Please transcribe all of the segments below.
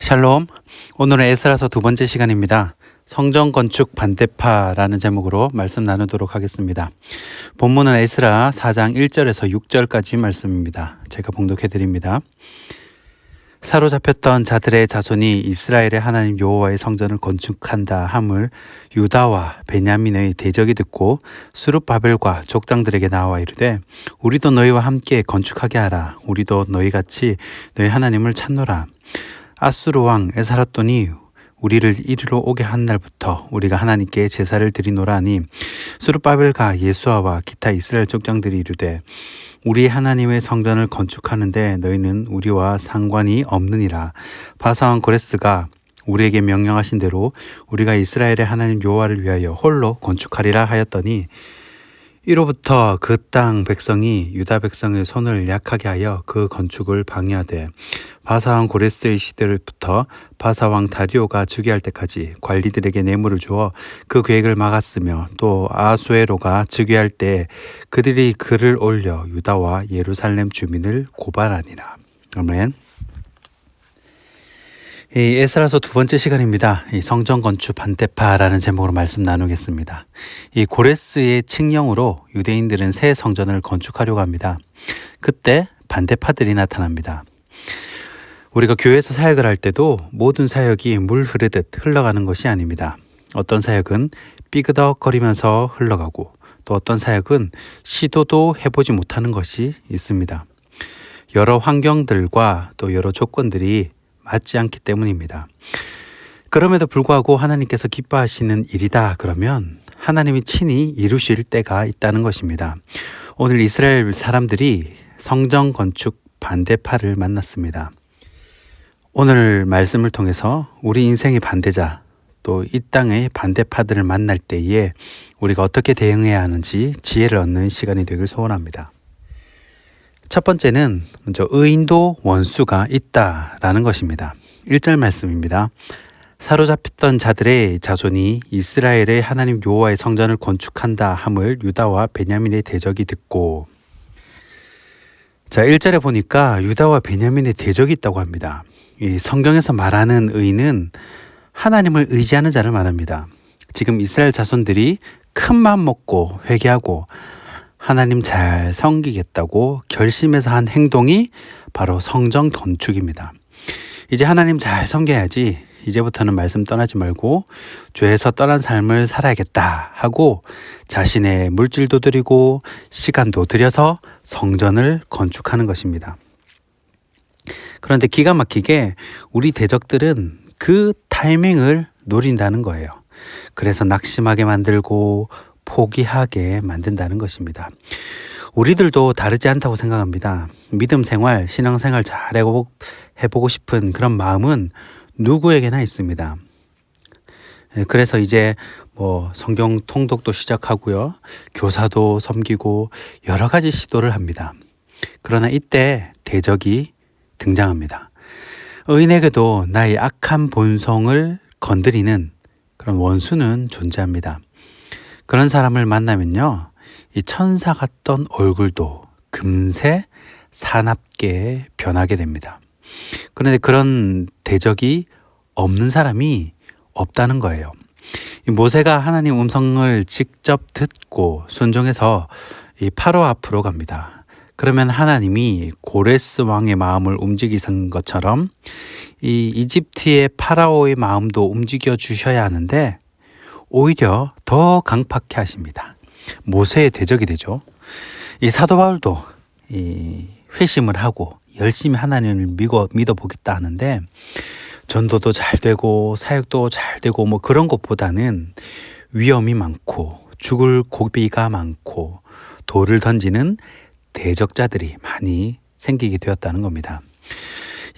샬롬. 오늘은 에스라서 두 번째 시간입니다. 성전 건축 반대파라는 제목으로 말씀 나누도록 하겠습니다. 본문은 에스라 4장 1절에서 6절까지 말씀입니다. 제가 봉독해 드립니다. 사로잡혔던 자들의 자손이 이스라엘의 하나님 여호와의 성전을 건축한다 함을 유다와 베냐민의 대적이 듣고 스룹바벨과 족장들에게 나와 이르되 우리도 너희와 함께 건축하게 하라. 우리도 너희같이 너희 하나님을 찾노라. 아수르 왕 에사라돈이 우리를 이리로 오게 한 날부터 우리가 하나님께 제사를 드리노라 하니 스룹바벨과 예수아와 기타 이스라엘 족장들이 이르되 우리 하나님의 성전을 건축하는데 너희는 우리와 상관이 없느니라. 바사왕 고레스가 우리에게 명령하신 대로 우리가 이스라엘의 하나님 여호와를 위하여 홀로 건축하리라 하였더니 이로부터 그 땅 백성이 유다 백성의 손을 약하게 하여 그 건축을 방해하되 바사왕 고레스의 시대로부터 바사왕 다리오가 즉위할 때까지 관리들에게 뇌물을 주어 그 계획을 막았으며 또 아수에로가 즉위할 때 그들이 글을 올려 유다와 예루살렘 주민을 고발하니라. 아멘. 이 에스라서 두 번째 시간입니다. 이 성전 건축 반대파라는 제목으로 말씀 나누겠습니다. 이 고레스의 칙령으로 유대인들은 새 성전을 건축하려고 합니다. 그때 반대파들이 나타납니다. 우리가 교회에서 사역을 할 때도 모든 사역이 물 흐르듯 흘러가는 것이 아닙니다. 어떤 사역은 삐그덕거리면서 흘러가고 또 어떤 사역은 시도도 해보지 못하는 것이 있습니다. 여러 환경들과 또 여러 조건들이 맞지 않기 때문입니다. 그럼에도 불구하고 하나님께서 기뻐하시는 일이다 그러면 하나님이 친히 이루실 때가 있다는 것입니다. 오늘 이스라엘 사람들이 성전 건축 반대파를 만났습니다. 오늘 말씀을 통해서 우리 인생의 반대자 또 이 땅의 반대파들을 만날 때에 우리가 어떻게 대응해야 하는지 지혜를 얻는 시간이 되길 소원합니다. 첫 번째는 먼저 의인도 원수가 있다라는 것입니다. 1절 말씀입니다. 사로잡혔던 자들의 자손이 이스라엘의 하나님 여호와의 성전을 건축한다 함을 유다와 베냐민의 대적이 듣고 1절에 보니까 유다와 베냐민의 대적이 있다고 합니다. 이 성경에서 말하는 의인은 하나님을 의지하는 자를 말합니다. 지금 이스라엘 자손들이 큰 마음 먹고 회개하고 하나님 잘 섬기겠다고 결심해서 한 행동이 바로 성전 건축입니다. 이제 하나님 잘 섬겨야지. 이제부터는 말씀 떠나지 말고 죄에서 떠난 삶을 살아야겠다 하고 자신의 물질도 들이고 시간도 들여서 성전을 건축하는 것입니다. 그런데 기가 막히게 우리 대적들은 그 타이밍을 노린다는 거예요. 그래서 낙심하게 만들고 포기하게 만든다는 것입니다. 우리들도 다르지 않다고 생각합니다. 믿음 생활, 신앙 생활 잘 해보고 싶은 그런 마음은 누구에게나 있습니다. 그래서 이제 성경 통독도 시작하고요. 교사도 섬기고 여러 가지 시도를 합니다. 그러나 이때 대적이 등장합니다. 의인에게도 나의 악한 본성을 건드리는 그런 원수는 존재합니다. 그런 사람을 만나면요, 이 천사 같던 얼굴도 금세 사납게 변하게 됩니다. 그런데 그런 대적이 없는 사람이 없다는 거예요. 이 모세가 하나님 음성을 직접 듣고 순종해서 이 파로 앞으로 갑니다. 그러면 하나님이 고레스 왕의 마음을 움직이신 것처럼 이 이집트의 파라오의 마음도 움직여 주셔야 하는데 오히려 더 강팍해 하십니다. 모세의 대적이 되죠. 이 사도 바울도 회심을 하고 열심히 하나님을 믿어보겠다 하는데 전도도 잘 되고 사역도 잘 되고 그런 것보다는 위험이 많고 죽을 고비가 많고 돌을 던지는 대적자들이 많이 생기게 되었다는 겁니다.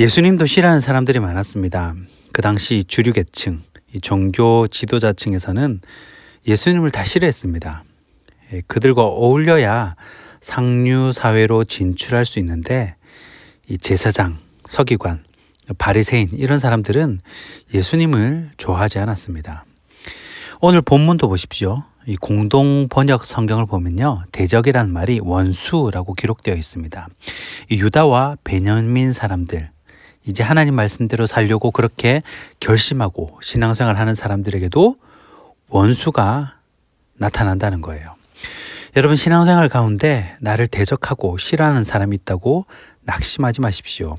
예수님도 싫어하는 사람들이 많았습니다. 그 당시 주류계층, 이 종교 지도자층에서는 예수님을 다 싫어했습니다. 그들과 어울려야 상류 사회로 진출할 수 있는데 이 제사장, 서기관, 바리새인 이런 사람들은 예수님을 좋아하지 않았습니다. 오늘 본문도 보십시오. 이 공동 번역 성경을 보면요, 대적이라는 말이 원수라고 기록되어 있습니다. 이 유다와 베냐민 사람들, 이제 하나님 말씀대로 살려고 그렇게 결심하고 신앙생활하는 사람들에게도 원수가 나타난다는 거예요. 여러분, 신앙생활 가운데 나를 대적하고 싫어하는 사람이 있다고 낙심하지 마십시오.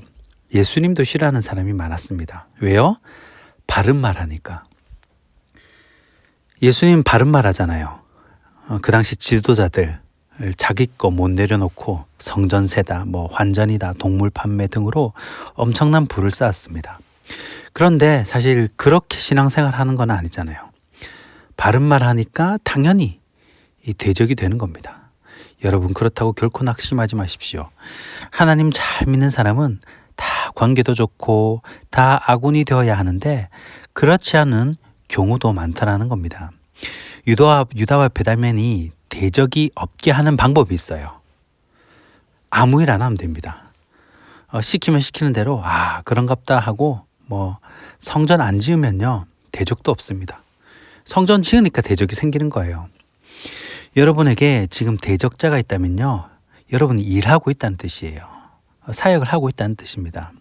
예수님도 싫어하는 사람이 많았습니다. 왜요? 바른 말하니까. 예수님 바른 말하잖아요. 그 당시 지도자들 자기 거 못 내려놓고 성전세다, 환전이다, 동물 판매 등으로 엄청난 부를 쌓았습니다. 그런데 사실 그렇게 신앙생활 하는 건 아니잖아요. 바른 말 하니까 당연히 이 대적이 되는 겁니다. 여러분, 그렇다고 결코 낙심하지 마십시오. 하나님 잘 믿는 사람은 다 관계도 좋고 다 아군이 되어야 하는데 그렇지 않은 경우도 많다라는 겁니다. 유다와 베냐민이 대적이 없게 하는 방법이 있어요. 아무 일 안 하면 됩니다. 시키면 시키는 대로 그런갑다 하고 성전 안 지으면요 대적도 없습니다. 성전 지으니까 대적이 생기는 거예요. 여러분에게 지금 대적자가 있다면요, 여러분이 일하고 있다는 뜻이에요. 사역을 하고 있다는 뜻입니다.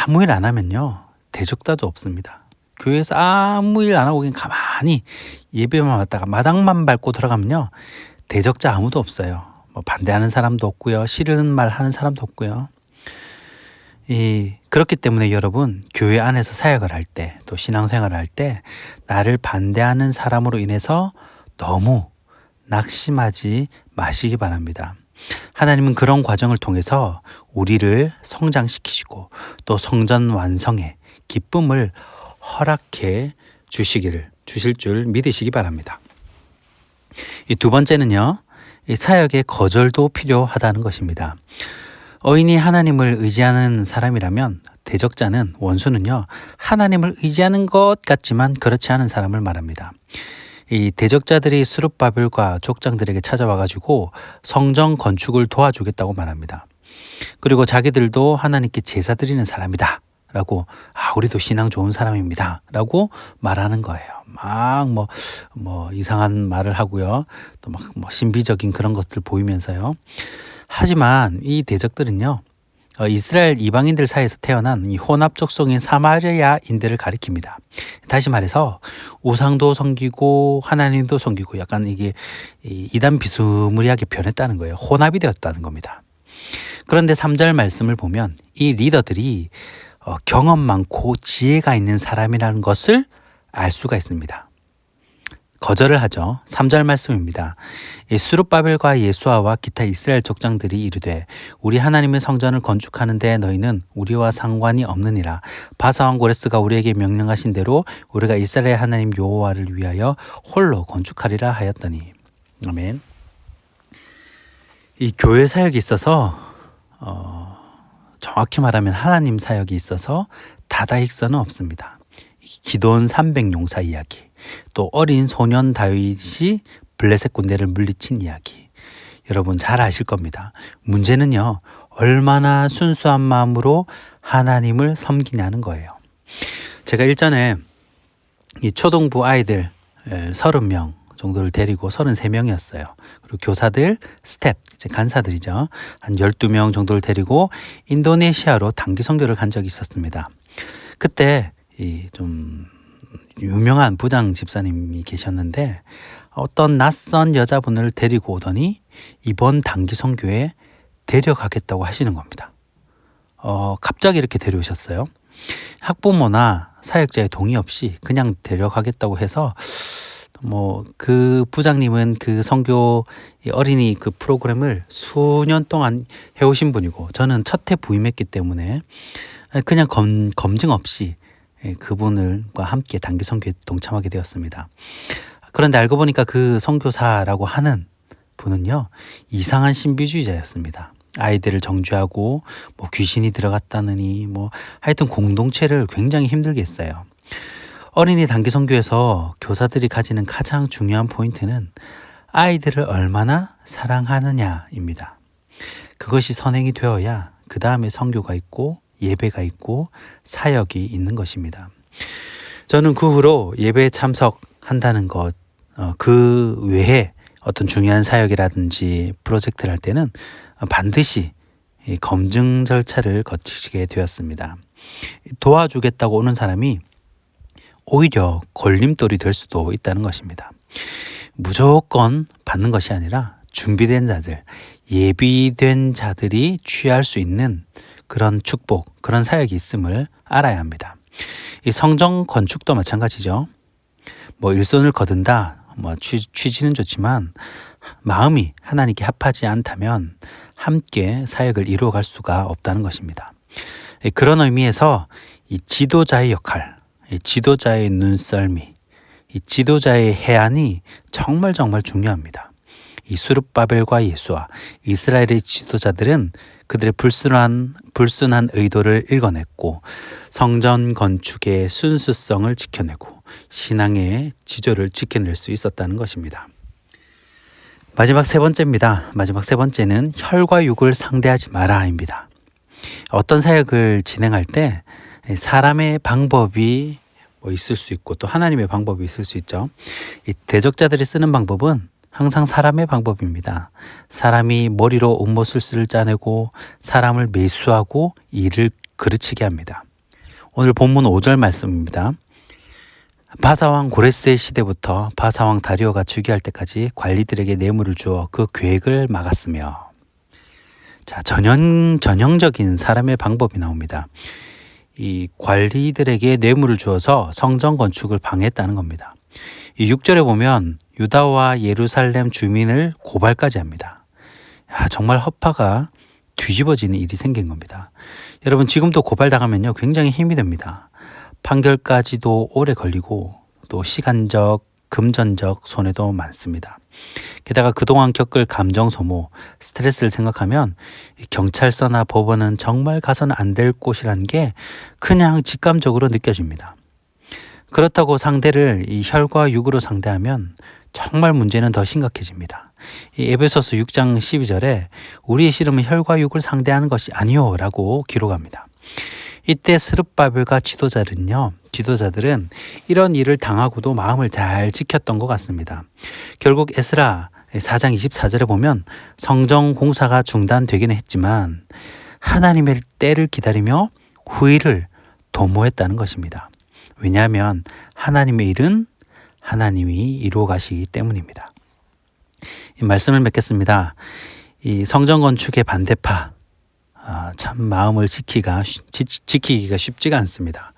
아무 일 안 하면요 대적자도 없습니다. 교회에서 아무 일 안 하고 그냥 가만히 예배만 왔다가 마당만 밟고 들어가면요 대적자 아무도 없어요. 반대하는 사람도 없고요, 싫은 말 하는 사람도 없고요. 그렇기 때문에 여러분, 교회 안에서 사역을 할 때, 또 신앙생활을 할 때 나를 반대하는 사람으로 인해서 너무 낙심하지 마시기 바랍니다. 하나님은 그런 과정을 통해서 우리를 성장시키시고 또 성전 완성의 기쁨을 허락해 주실 줄 믿으시기 바랍니다. 이 두 번째는요, 이 사역의 거절도 필요하다는 것입니다. 어인이 하나님을 의지하는 사람이라면 대적자는, 원수는요, 하나님을 의지하는 것 같지만 그렇지 않은 사람을 말합니다. 이 대적자들이 스룹바벨과 족장들에게 찾아와가지고 성전 건축을 도와주겠다고 말합니다. 그리고 자기들도 하나님께 제사 드리는 사람이다 라고, 우리도 신앙 좋은 사람입니다 라고 말하는 거예요. 막 이상한 말을 하고요, 또 신비적인 그런 것들 보이면서요. 하지만 이 대적들은요, 이스라엘 이방인들 사이에서 태어난 이 혼합 족속인 사마리아인들을 가리킵니다. 다시 말해서 우상도 섬기고 하나님도 섬기고 약간 이게 이단 비스무리하게 변했다는 거예요. 혼합이 되었다는 겁니다. 그런데 3절 말씀을 보면 이 리더들이 경험 많고 지혜가 있는 사람이라는 것을 알 수가 있습니다. 거절을 하죠. 3절 말씀입니다. 스룹바벨과 예수아와 기타 이스라엘 족장들이 이르되 우리 하나님의 성전을 건축하는데 너희는 우리와 상관이 없느니라. 바사왕 고레스가 우리에게 명령하신 대로 우리가 이스라엘 하나님 여호와를 위하여 홀로 건축하리라 하였더니. 아멘. 이 교회 사역이 있어서 정확히 말하면 하나님 사역이 있어서 다다익선은 없습니다. 기드온 300용사 이야기, 또 어린 소년 다윗이 블레셋 군대를 물리친 이야기, 여러분 잘 아실 겁니다. 문제는요, 얼마나 순수한 마음으로 하나님을 섬기냐는 거예요. 제가 일전에 이 초등부 아이들 30명 정도를 데리고 33명이었어요. 그리고 교사들, 스텝, 이제 간사들이죠. 한 12명 정도를 데리고 인도네시아로 단기 선교를 간 적이 있었습니다. 그때 이 좀 유명한 부장 집사님이 계셨는데 어떤 낯선 여자분을 데리고 오더니 이번 단기 선교에 데려가겠다고 하시는 겁니다. 갑자기 이렇게 데려오셨어요. 학부모나 사역자의 동의 없이 그냥 데려가겠다고 해서 그 부장님은 그 선교 어린이 그 프로그램을 수년 동안 해오신 분이고 저는 첫 해 부임했기 때문에 그냥 검증 없이 그분과 함께 단기 선교에 동참하게 되었습니다. 그런데 알고 보니까 그 선교사라고 하는 분은요, 이상한 신비주의자였습니다. 아이들을 정죄하고 귀신이 들어갔다느니 하여튼 공동체를 굉장히 힘들게 했어요. 어린이 단기 선교에서 교사들이 가지는 가장 중요한 포인트는 아이들을 얼마나 사랑하느냐입니다. 그것이 선행이 되어야 그 다음에 선교가 있고 예배가 있고 사역이 있는 것입니다. 저는 그 후로 예배에 참석한다는 것, 그 외에 어떤 중요한 사역이라든지 프로젝트를 할 때는 반드시 이 검증 절차를 거치게 되었습니다. 도와주겠다고 오는 사람이 오히려 걸림돌이 될 수도 있다는 것입니다. 무조건 받는 것이 아니라 준비된 자들, 예비된 자들이 취할 수 있는 그런 축복, 그런 사역이 있음을 알아야 합니다. 이 성전 건축도 마찬가지죠. 일손을 거둔다, 취지는 좋지만 마음이 하나님께 합하지 않다면 함께 사역을 이루어갈 수가 없다는 것입니다. 그런 의미에서 이 지도자의 역할, 이 지도자의 눈썰미, 이 지도자의 해안이 정말 중요합니다. 이 수룹바벨과 예수와 이스라엘의 지도자들은 그들의 불순한 의도를 읽어냈고 성전 건축의 순수성을 지켜내고 신앙의 지조를 지켜낼 수 있었다는 것입니다. 마지막 세 번째입니다. 마지막 세 번째는 혈과 육을 상대하지 마라입니다. 어떤 사역을 진행할 때 사람의 방법이 있을 수 있고 또 하나님의 방법이 있을 수 있죠. 이 대적자들이 쓰는 방법은 항상 사람의 방법입니다. 사람이 머리로 음모술수를 짜내고 사람을 매수하고 일을 그르치게 합니다. 오늘 본문 5절 말씀입니다. 바사왕 고레스의 시대부터 바사왕 다리오가 즉위할 때까지 관리들에게 뇌물을 주어 그 계획을 막았으며, 자, 전형적인 사람의 방법이 나옵니다. 이 관리들에게 뇌물을 주어서 성전 건축을 방해했다는 겁니다. 이 6절에 보면 유다와 예루살렘 주민을 고발까지 합니다. 정말 허파가 뒤집어지는 일이 생긴 겁니다. 여러분, 지금도 고발당하면요 굉장히 힘이 듭니다. 판결까지도 오래 걸리고 또 시간적, 금전적 손해도 많습니다. 게다가 그동안 겪을 감정 소모, 스트레스를 생각하면 경찰서나 법원은 정말 가서는 안 될 곳이라는 게 그냥 직감적으로 느껴집니다. 그렇다고 상대를 이 혈과 육으로 상대하면 정말 문제는 더 심각해집니다. 이 에베소서 6장 12절에 우리의 씨름은 혈과 육을 상대하는 것이 아니요 라고 기록합니다. 이때 스룹바벨과 지도자들은 이런 일을 당하고도 마음을 잘 지켰던 것 같습니다. 결국 에스라 4장 24절에 보면 성전 공사가 중단되기는 했지만 하나님의 때를 기다리며 후일을 도모했다는 것입니다. 왜냐하면 하나님의 일은 하나님이 이루어 가시기 때문입니다. 이 말씀을 맺겠습니다. 이 성전 건축의 반대파, 참 마음을 지키기가 쉽지가 않습니다.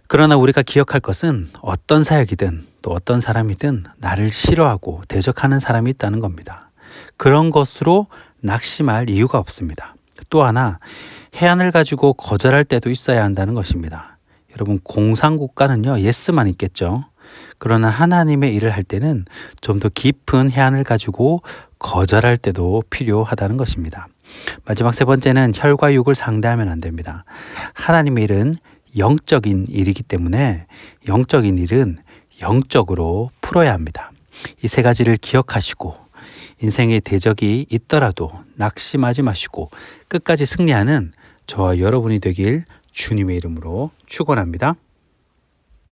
그러나 우리가 기억할 것은 어떤 사역이든 또 어떤 사람이든 나를 싫어하고 대적하는 사람이 있다는 겁니다. 그런 것으로 낙심할 이유가 없습니다. 또 하나, 해안을 가지고 거절할 때도 있어야 한다는 것입니다. 여러분, 공산국가는요 예스만 있겠죠. 그러나 하나님의 일을 할 때는 좀 더 깊은 해안을 가지고 거절할 때도 필요하다는 것입니다. 마지막 세 번째는 혈과 육을 상대하면 안 됩니다. 하나님의 일은 영적인 일이기 때문에 영적인 일은 영적으로 풀어야 합니다. 이 세 가지를 기억하시고 인생의 대적이 있더라도 낙심하지 마시고 끝까지 승리하는 저와 여러분이 되길 주님의 이름으로 축원합니다.